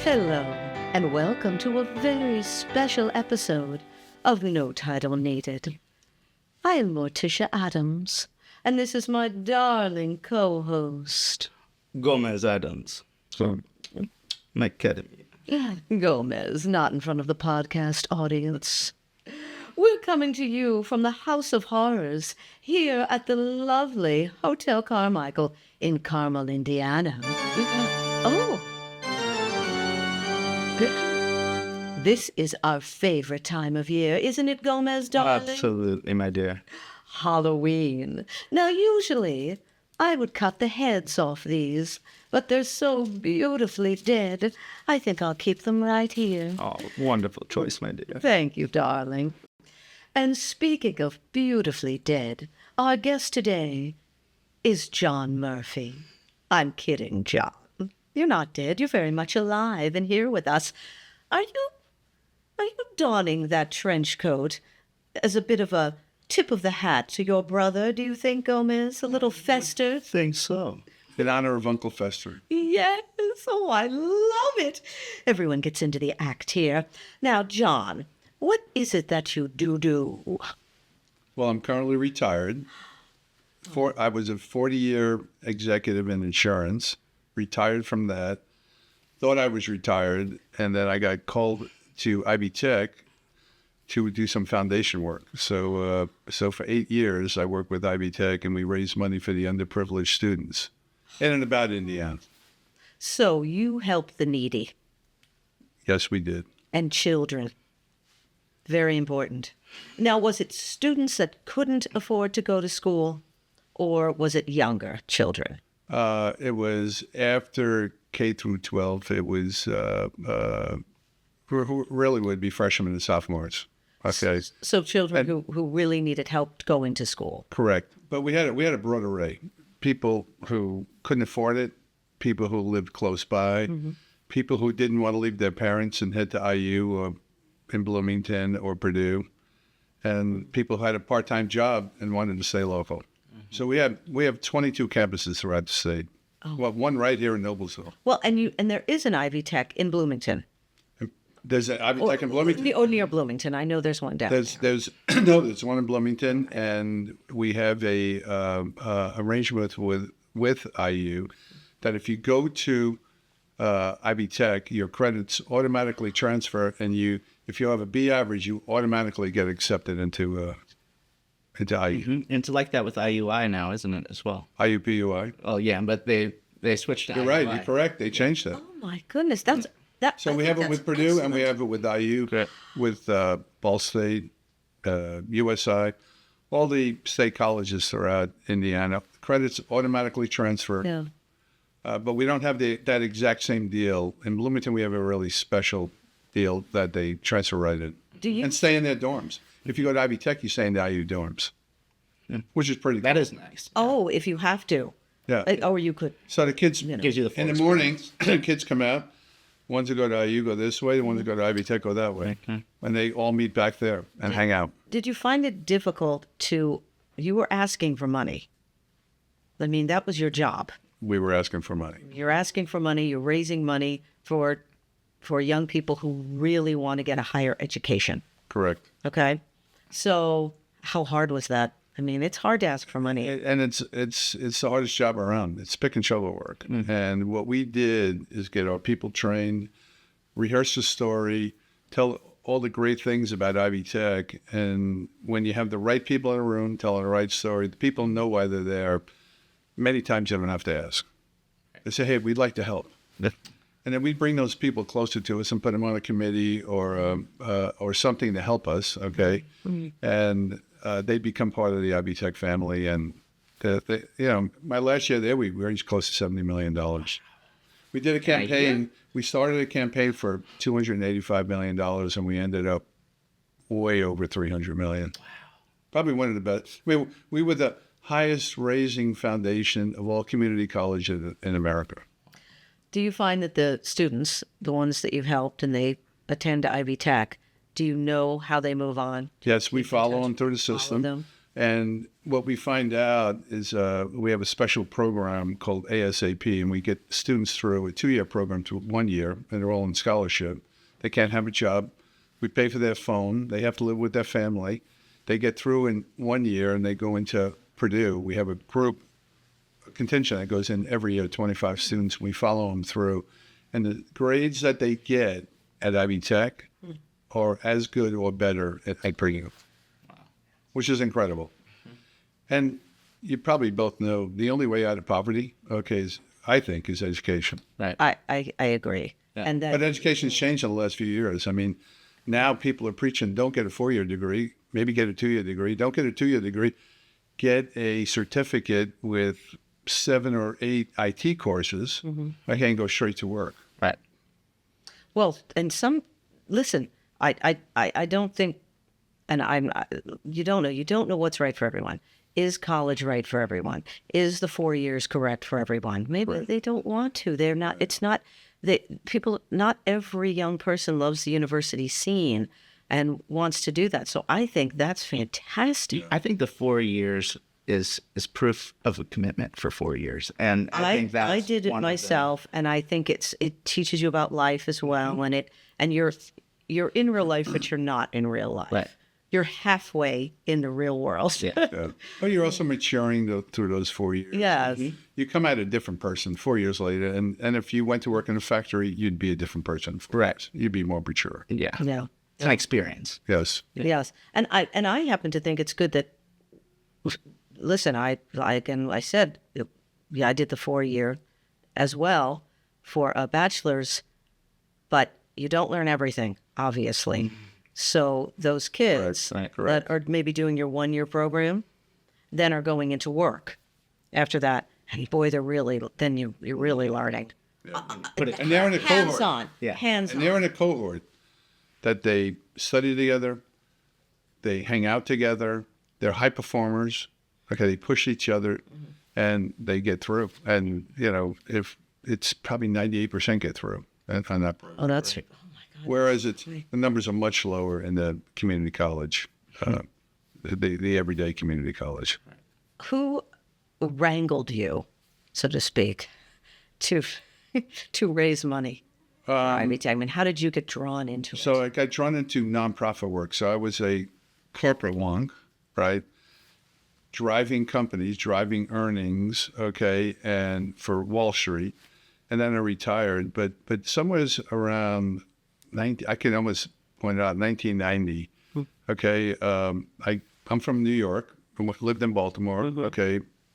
Hello, and welcome to a very special episode of No Title Needed. I am Morticia Adams, and this is my darling co-host, Gomez Adams from my academy. Gomez, not in front of the podcast audience. We're coming to you from the House of Horrors here at the lovely Hotel Carmichael in Carmel, Indiana. This is our favorite time of year, isn't it, Gomez, darling? Absolutely, my dear. Halloween. Now, usually, I would cut the heads off these, but they're so beautifully dead, I think I'll keep them right here. Oh, wonderful choice, my dear. Thank you, darling. And speaking of beautifully dead, our guest today is John Murphy. I'm kidding, John. You're not dead. You're very much alive and here with us. Are you donning that trench coat as a bit of a tip of the hat to your brother, do you think, Gomez? A little Fester? Think so. In honor of Uncle Fester. Yes. Oh, I love it. Everyone gets into the act here. Now, John, what is it that you do? Well, I'm currently retired. I was a 40-year executive in insurance, retired from that, thought I was retired, and then I got called to IvyTech to do some foundation work. So for 8 years, I worked with IvyTech, and we raised money for the underprivileged students in and about Indiana. So you help the needy. Yes, we did. And children. Very important. Now, was it students that couldn't afford to go to school, or was it younger children? It was after K through 12. It was who really would be freshmen and sophomores. Okay. So children who really needed help going to school. Correct. But we had a broad array. People who couldn't afford it, people who lived close by, people who didn't want to leave their parents and head to IU or in Bloomington or Purdue, and people who had a part-time job and wanted to stay local. So we have 22 campuses throughout the state. Oh. Well, one right here in Noblesville. Well, and there is an IvyTech in Bloomington. There's an IvyTech in Bloomington. Near Bloomington. I know there's one down there's one in Bloomington, and we have a arrangement with IU that if you go to IvyTech, your credits automatically transfer, and if you have a B average, you automatically get accepted into IU. And it's like that with IUI now, isn't it, as well? IUPUI. Oh, yeah, but they switched to You're IUI. right. You're correct. They changed that. Oh, my goodness. So we have it with Purdue, excellent. and we have it with IU, with Ball State, USI, all the state colleges throughout Indiana. Credits automatically transfer. Yeah. But we don't have that exact same deal. In Bloomington, we have a really special deal that they transfer right in. And stay in their dorms. If you go to IvyTech, you stay in the IU dorms, which is pretty cool. That is nice. Oh, if you have to. Yeah. Or you could. So the kids, Gives you the full in the morning, kids come out. Ones who go to IU go this way. The ones who go to IvyTech go that way. Okay. And they all meet back there and hang out. Did you find it difficult you were asking for money? I mean, that was your job. We were asking for money. You're asking for money. You're raising money for young people who really want to get a higher education. Correct. Okay. So how hard was that? I mean, it's hard to ask for money. And it's the hardest job around. It's pick and shovel work. And what we did is get our people trained, rehearse the story, tell all the great things about IvyTech. And when you have the right people in a room telling the right story, the people know why they're there. Many times you don't have to ask. They say, hey, we'd like to help. And then we bring those people closer to us and put them on a committee or something to help us, okay? And they become part of the IvyTech family. And, my last year there, we raised close to $70 million. We did a campaign. We started a campaign for $285 million, and we ended up way over $300 million. Wow. Probably one of the best. We were the highest raising foundation of all community colleges in America. Do you find that the students, the ones that you've helped and they attend IvyTech, do you know how they move on? Yes, we follow them through the system. And what we find out is we have a special program called ASAP, and we get students through a 2-year program to 1 year, and they're all in scholarship. They can't have a job. We pay for their phone. They have to live with their family. They get through in 1 year, and they go into Purdue. We have a group, a contingent that goes in every year, 25 students. We follow them through. And the grades that they get at IvyTech are as good or better at Purdue, which is incredible. And you probably both know the only way out of poverty, I think, is education. Right. I agree. Yeah. And that, But education's changed in the last few years. I mean, now people are preaching, don't get a 4-year degree, maybe get a 2-year degree. Don't get a 2-year degree, get a certificate with 7 or 8 IT courses. I can go straight to work. Right. well, and listen, I don't think, and you don't know what's right for everyone. Is college right for everyone? Is the 4 years correct for everyone? Maybe they don't want to. They're not. It's not. Not every young person loves the university scene and wants to do that. So I think that's fantastic. I think the 4 years is proof of a commitment for 4 years, and I think that's I did it myself, and I think it teaches you about life as well, and you're in real life, but you're not in real life. Right. You're halfway in the real world. Yeah. But you're also maturing through those 4 years. Yes. You come out a different person 4 years later, and if you went to work in a factory, you'd be a different person. Correct. You'd be more mature. Yeah. Yeah. It's an experience. Yes. Yes. And I happen to think it's good that, listen, I said, yeah, I did the 4 year as well for a bachelor's, but you don't learn everything, obviously. So those kids Right. that are maybe doing your 1 year program, then are going into work after that. And boy, you're really learning. And they're in a Hands cohort. on. Yeah. Hands And on. they're in a cohort that they study together, they hang out together, they're high performers. Okay, they push each other, and they get through. And if it's probably 98% get through on that program. Oh, that's right. Whereas the numbers are much lower in the community college, the everyday community college. Who wrangled you, so to speak, to raise money? I mean, how did you get drawn into it? So I got drawn into nonprofit work. So I was a corporate wonk, right? Driving companies, driving earnings, and for Wall Street. And then I retired. But somewhere around I can almost point out 1990. I'm from New York. Lived in Baltimore.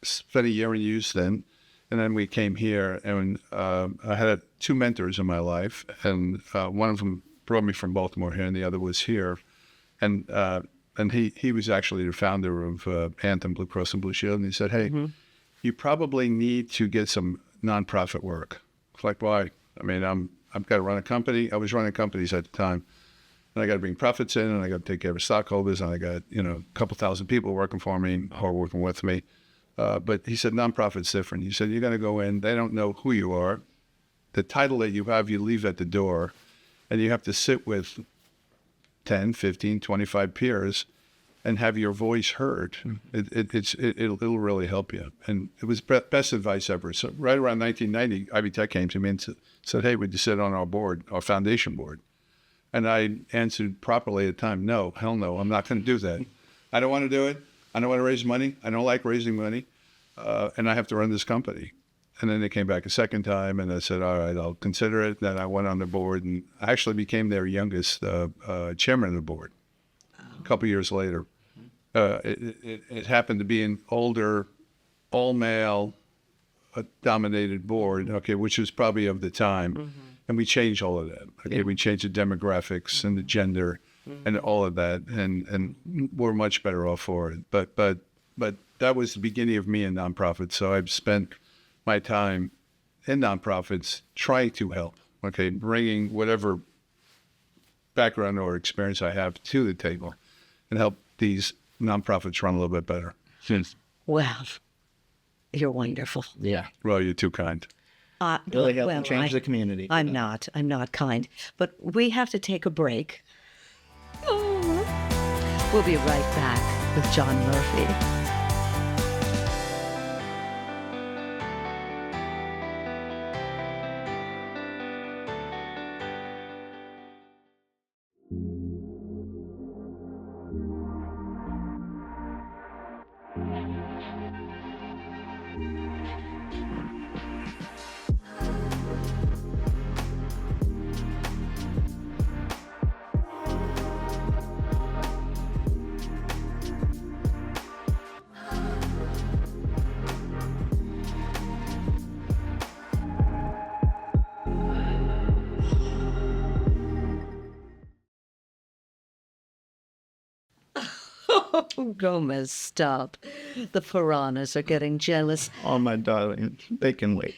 Spent a year in Houston, and then we came here. And I had 2 mentors in my life, and one of them brought me from Baltimore here, and the other was here. And he was actually the founder of Anthem Blue Cross and Blue Shield, and he said, "Hey, you probably need to get some nonprofit work." It's like, why? I mean, I've got to run a company. I was running companies at the time. And I got to bring profits in, and I got to take care of stockholders, and I got, a couple thousand people working for me or working with me. But he said, nonprofit's different. He said, you're going to go in. They don't know who you are. The title that you have, you leave at the door, and you have to sit with 10, 15, 25 peers and have your voice heard. It'll really help you. And it was best advice ever. So right around 1990, IvyTech came to me and said, hey, would you sit on our board, our foundation board? And I answered properly at the time, no, hell no, I'm not going to do that. I don't want to do it. I don't want to raise money. I don't like raising money. And I have to run this company. And then they came back a second time, and I said, all right, I'll consider it. Then I went on the board, and I actually became their youngest chairman of the board a couple years later. It happened to be an older, all-male, dominated board, which was probably of the time. And we changed all of that. We changed the demographics and the gender and all of that, and we're much better off for it. But that was the beginning of me in nonprofits. So I've spent my time in nonprofits trying to help, bringing whatever background or experience I have to the table and help these nonprofits run a little bit better. Well, you're wonderful. Yeah. Well, you're too kind. Really help change the community. I'm not kind. But we have to take a break. We'll be right back. with John Murphy. Oh, Gomez, stop. The piranhas are getting jealous. Oh, my darling, they can wait.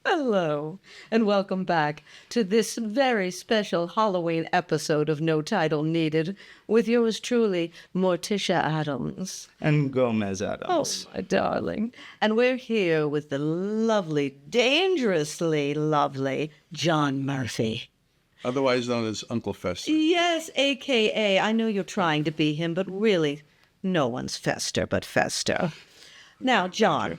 Hello, and welcome back to this very special Halloween episode of No Title Needed with yours truly, Morticia Adams. And Gomez Adams. Oh, my darling. And we're here with the lovely, dangerously lovely John Murphy. Otherwise known as Uncle Fester. Yes, a.k.a. I know you're trying to be him, but really, no one's Fester but Fester. Now, John,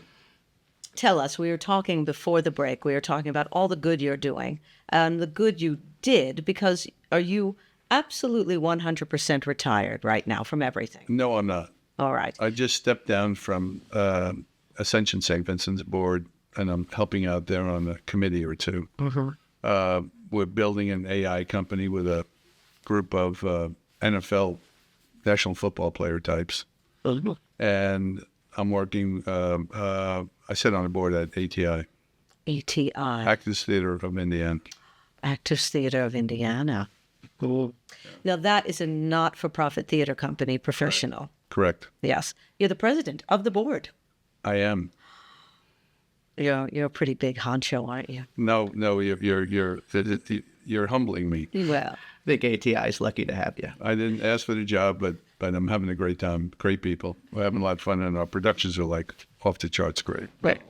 tell us, we were talking before the break, we were talking about all the good you're doing and the good you did, because are you absolutely 100% retired right now from everything? No, I'm not. All right. I just stepped down from Ascension St. Vincent's board, and I'm helping out there on a committee or two. Mm-hmm. We're building an AI company with a group of NFL National Football player types. Mm-hmm. And I'm working, I sit on the board at ATI. ATI. Actors Theater of Indiana. Actors Theater of Indiana. Cool. Now, that is a not-for-profit theater company, professional. Correct. Yes. You're the president of the board. I am. You're a pretty big honcho, aren't you? No, you're humbling me. Well, I think ATI is lucky to have you. I didn't ask for the job, but I'm having a great time. Great people. We're having a lot of fun, and our productions are like off the charts great. right.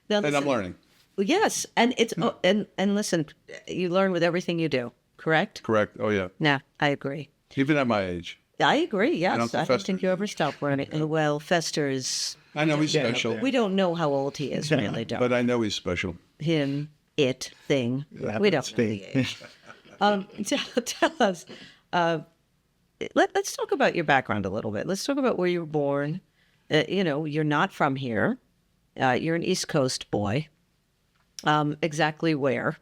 Now, And I'm learning. Yes, and it's and listen, you learn with everything you do, correct? Correct. Oh, yeah. Nah, I agree. Even at my age. I agree. Yes, Uncle I don't Fester. think you ever stop learning. Well, Fester is. I know he's special, We don't know how old he is, really, don't. but I know he's special. Him, it, thing. We don't know the age. Tell us. Let's talk about your background a little bit. Let's talk about where you were born. You're not from here. You're an East Coast boy. Exactly where?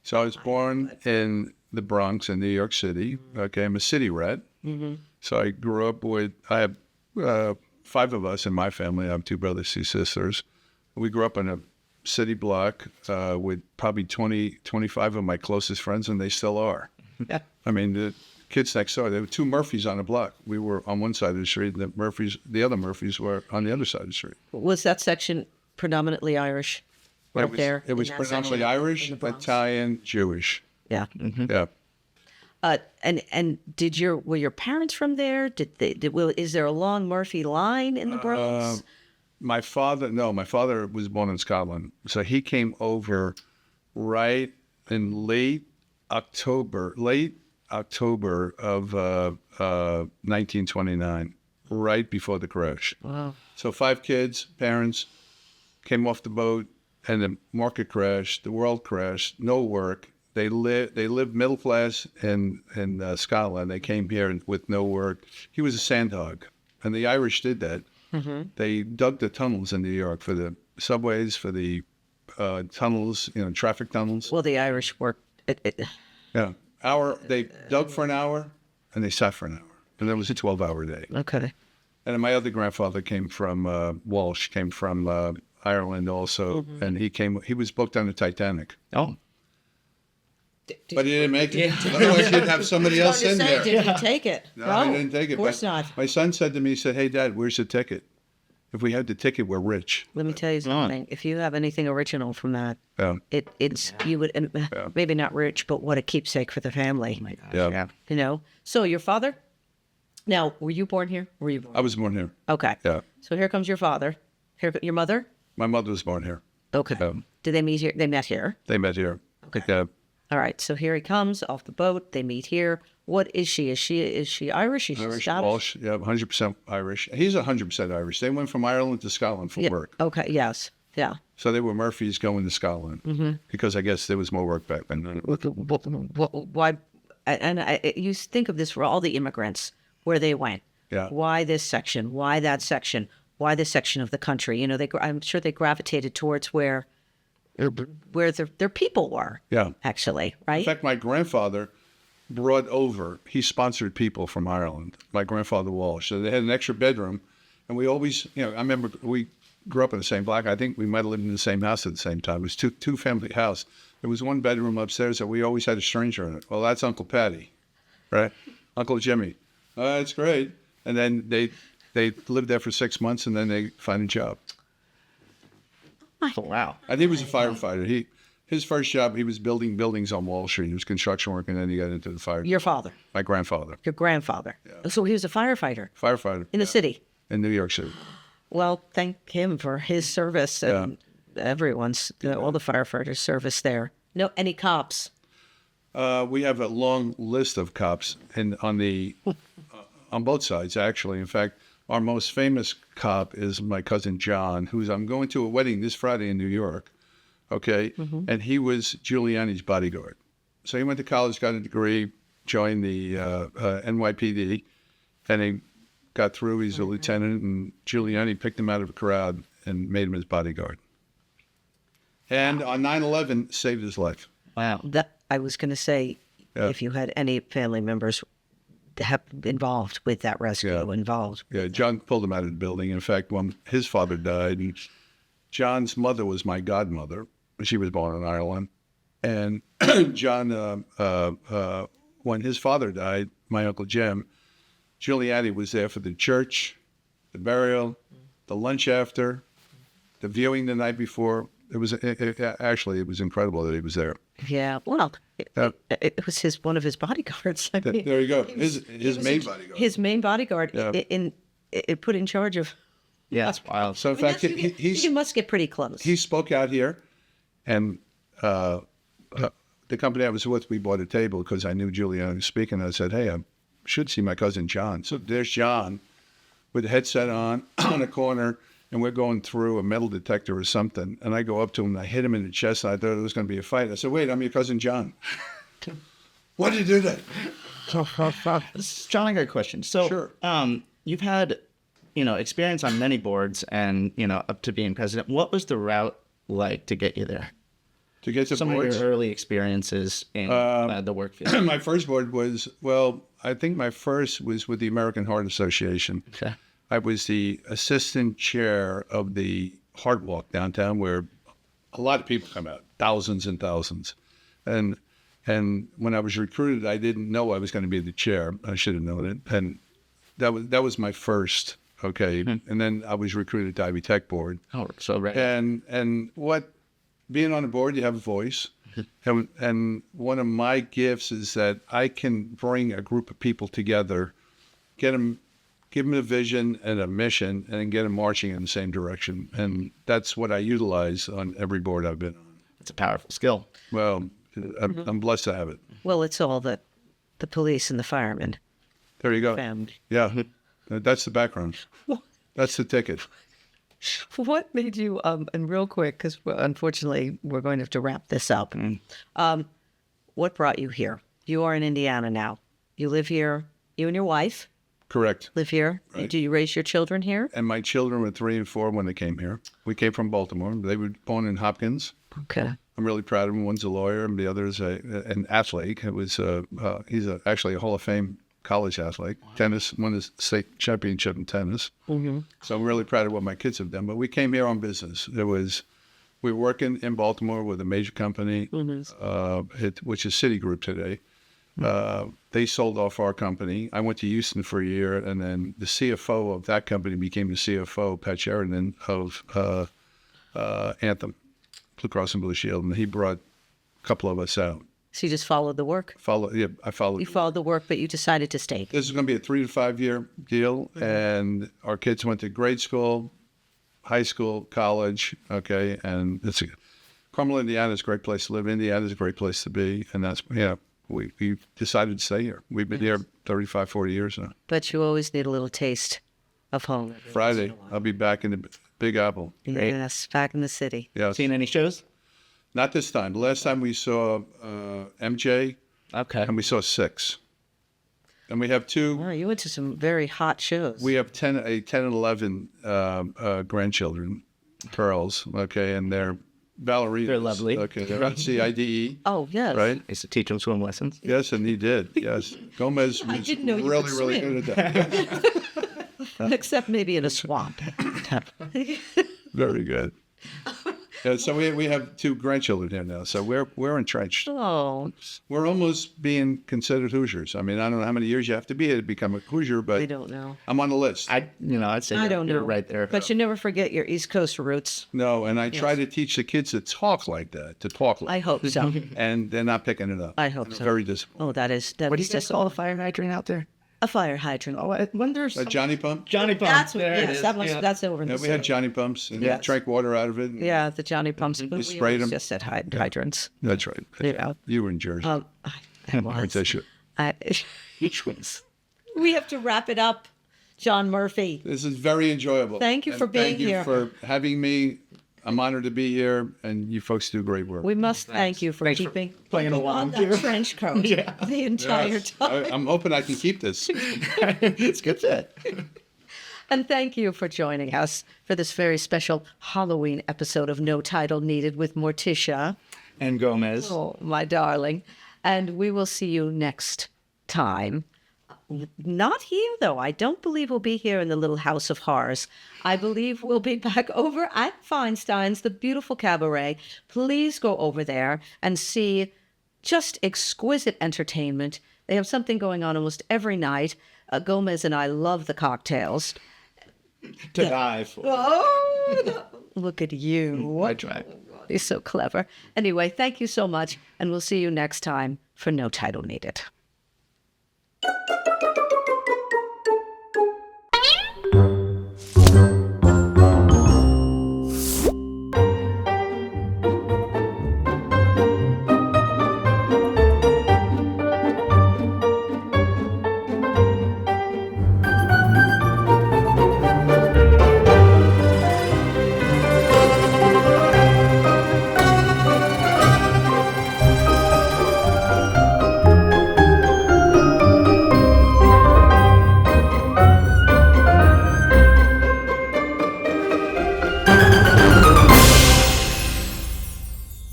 So I was born in the Bronx in New York City. Okay, I'm a city rat. Mm-hmm. So I grew up I have 5 of us in my family. I have 2 brothers, 2 sisters. We grew up in a city block with probably 25 of my closest friends, and they still are. Yeah. I mean, the kids next door, there were 2 Murphys on the block. We were on one side of the street, and the other Murphys were on the other side of the street. Was that section predominantly Irish? Right there. It was in that predominantly section Irish, in the Bronx? Italian, Jewish. Yeah. Yeah. And were your parents from there? Is there a long Murphy line in the Bronx? My father was born in Scotland. So he came over right in late October of 1929, right before the crash. Wow. So 5 kids, parents, came off the boat, and the market crashed, the world crashed, no work. They lived middle class in Scotland. They came here with no work. He was a sandhog, and the Irish did that. Mm-hmm. They dug the tunnels in New York for the subways, for the tunnels, traffic tunnels. Well, the Irish work. Yeah, they dug for an hour, and they sat for an hour, and that was a 12-hour day. Okay. And then my other grandfather came from Walsh, came from Ireland also, and he was booked on the Titanic. Oh. But he didn't make it. Otherwise, you'd have somebody else in there. Did he take it? No, I didn't take it. Of course but not. My son said to me, he said, "Hey, Dad, where's the ticket? If we had the ticket, we're rich." Let me tell you something. If you have anything original from that, Yeah. it's you would maybe not rich, but what a keepsake for the family. Oh my gosh, Yeah. yeah. So your father. Now, were you born here? Were you born? I was born here. Okay. Yeah. So here comes your father. Your mother. My mother was born here. Okay. Did they meet here? They met here. They met here. Okay. All All right, so here he comes off the boat. They meet here. What is she? Is she Irish? Is she Irish, Scottish? Walsh, yeah, 100% Irish. He's 100% Irish. They went from Ireland to Scotland for Yeah. work. Okay. Yes. Yeah. So they were Murphys going to Scotland because I guess there was more work back then. Why? And you think of this for all the immigrants where they went. Yeah. Why this section? Why that section? Why this section of the country? You know, I'm sure they gravitated towards where their people were. Yeah. Actually, right? In fact, my grandfather brought over, he sponsored people from Ireland, my grandfather Walsh. So they had an extra bedroom. And we always, I remember we grew up in the same block. I think we might have lived in the same house at the same time. It was two family house. There was one bedroom upstairs that we always had a stranger in it. Well, that's Uncle Patty, right? Uncle Jimmy. That's great. And then they lived there for 6 months, and then they find a job. Oh, wow. I think he was a firefighter. His first job, he was building buildings on Wall Street. He was construction work, and then he got into the fire. Your father. My grandfather. Your grandfather. Yeah. So he was a firefighter Firefighter. in the city. In New York City. Well, thank him for his service and everyone's, all the firefighters' service there. No, any cops? We have a long list of cops on both sides, actually. In fact, our most famous cop is my cousin John, I'm going to a wedding this Friday in New York, okay? And he was Giuliani's bodyguard. So he went to college, got a degree, joined the NYPD, and he got through. He's a lieutenant, and Giuliani picked him out of a crowd and made him his bodyguard. And on 9/11, saved his life. Wow. That I was going to say, if you had any family members have involved with that rescue, involved. Yeah, John pulled him out of the building. In fact, when his father died, John's mother was my godmother. She was born in Ireland. And John, when his father died, my Uncle Jim, Giuliani was there for the church, the burial, the lunch after, the viewing the night before. It was incredible that he was there. Yeah, well, it was one of his bodyguards. I mean, there you go. His main bodyguard. His main bodyguard put in charge of. Yeah, that's wild. So in fact, he must get pretty close. He spoke out here, and the company I was with, we bought a table because I knew Giuliani was speaking. I said, "Hey, I should see my cousin John." So there's John with a headset on a corner. And we're going through a metal detector or something. And I go up to him and I hit him in the chest. And I thought it was going to be a fight. I said, "Wait, I'm your cousin John." Why did you do that? John, I got a question. So, Sure. You've had, experience on many boards and, up to being president. What was the route like to get you there? To get to Some boards? of your early experiences in the work field. My first board was, I think my first was with the American Heart Association. Okay. I was the assistant chair of the Heart Walk downtown, where a lot of people come out, thousands and thousands. And when I was recruited, I didn't know I was going to be the chair. I should have known it. And that was my first. Okay. Mm-hmm. And then I was recruited to IvyTech board. Oh, so right. And being on the board, you have a voice. And one of my gifts is that I can bring a group of people together, give them a vision and a mission, and then get them marching in the same direction. And that's what I utilize on every board I've been on. It's a powerful skill. Well, I'm blessed to have it. Well, it's all the police and the firemen. There you go. Family. Yeah, that's the background. That's the ticket. What made you, and real quick, because unfortunately we're going to have to wrap this up. What brought you here? You are in Indiana now. You live here, you and your wife? Correct. Live here? Right. Do you raise your children here? And my children were 3 and 4 when they came here. We came from Baltimore. They were born in Hopkins. Okay. I'm really proud of them. One's a lawyer, and the other is an athlete. He's actually a Hall of Fame college athlete. Wow. Tennis, won the state championship in tennis. Mm-hmm. So I'm really proud of what my kids have done. But we came here on business. We were working in Baltimore with a major company, which is Citigroup today. They sold off our company. I went to Houston for a year, and then the CFO of that company became the CFO, Pat Sheridan, of Anthem, Blue Cross and Blue Shield, and he brought a couple of us out. So you just followed the work? I followed. You followed the work, but you decided to stay. This is going to be a 3 to 5 year deal, and our kids went to grade school, high school, college, okay, and Carmel, Indiana is a great place to live. Indiana is a great place to be. And that's, we decided to stay here. We've been here 35, 40 years now. But you always need a little taste of home. every once in Friday, a while. I'll be back in the Big Apple. Great. Yes, back in the city. Yes. Seen any shows? Not this time. The last time we saw MJ, Okay. and we saw 6. And we have 2. Oh, you went to some very hot shows. We have 10 and 11 grandchildren, girls, okay, and they're ballerinas. They're lovely. Okay, they're at CIDE, Oh, yes. right? I used to teach them swim lessons. Yes, and he did, yes. Gomez was didn't know you really, could really swim. good at that. Except maybe in a swamp. Very good. Yeah, so we have 2 grandchildren here now, so we're entrenched. Oh, We're almost being considered Hoosiers. I mean, I don't know how many years you have to be here to become a Hoosier, I but don't know. I'm on the list. I'd say I don't you're know. right there. But you never forget your East Coast roots. No, and I try to teach the kids to talk like that, I hope so. and they're not picking it up. I hope They're so. Very disappointed. Oh, that What do is you guys just call a fire hydrant out there? a fire hydrant. Oh, I wonder. A Johnny Pump? Johnny Pump. That's what, There it yes, is. that must, Yeah. that's over in Yeah, the we had city. Johnny Pumps and Yes. drank water out of it. Yeah, the Johnny Pumps. But we sprayed always 'em. just said hydrants. That's right. Yeah. You were in Jersey. I Aren't they was. sure? Each one's. We have to wrap it up, John Murphy. This is very enjoyable. Thank you And for being Thank here. you for having me. I'm honored to be here, and you folks do great work. We must thank you for Thanks for keeping playing on along, that too. trench coat the entire Yes. time. I'm hoping I can keep this. It's good fit. And thank you for joining us for this very special Halloween episode of No Title Needed with Morticia. And Gomez. Oh, my darling. And we will see you next time. Not here, though. I don't believe we'll be here in the little house of horrors. I believe we'll be back over at Feinstein's, the beautiful cabaret. Please go over there and see just exquisite entertainment. They have something going on almost every night. Gomez and I love the cocktails. To die for. Oh, look at you. I try. He's so clever. Anyway, thank you so much, and we'll see you next time for No Title Needed.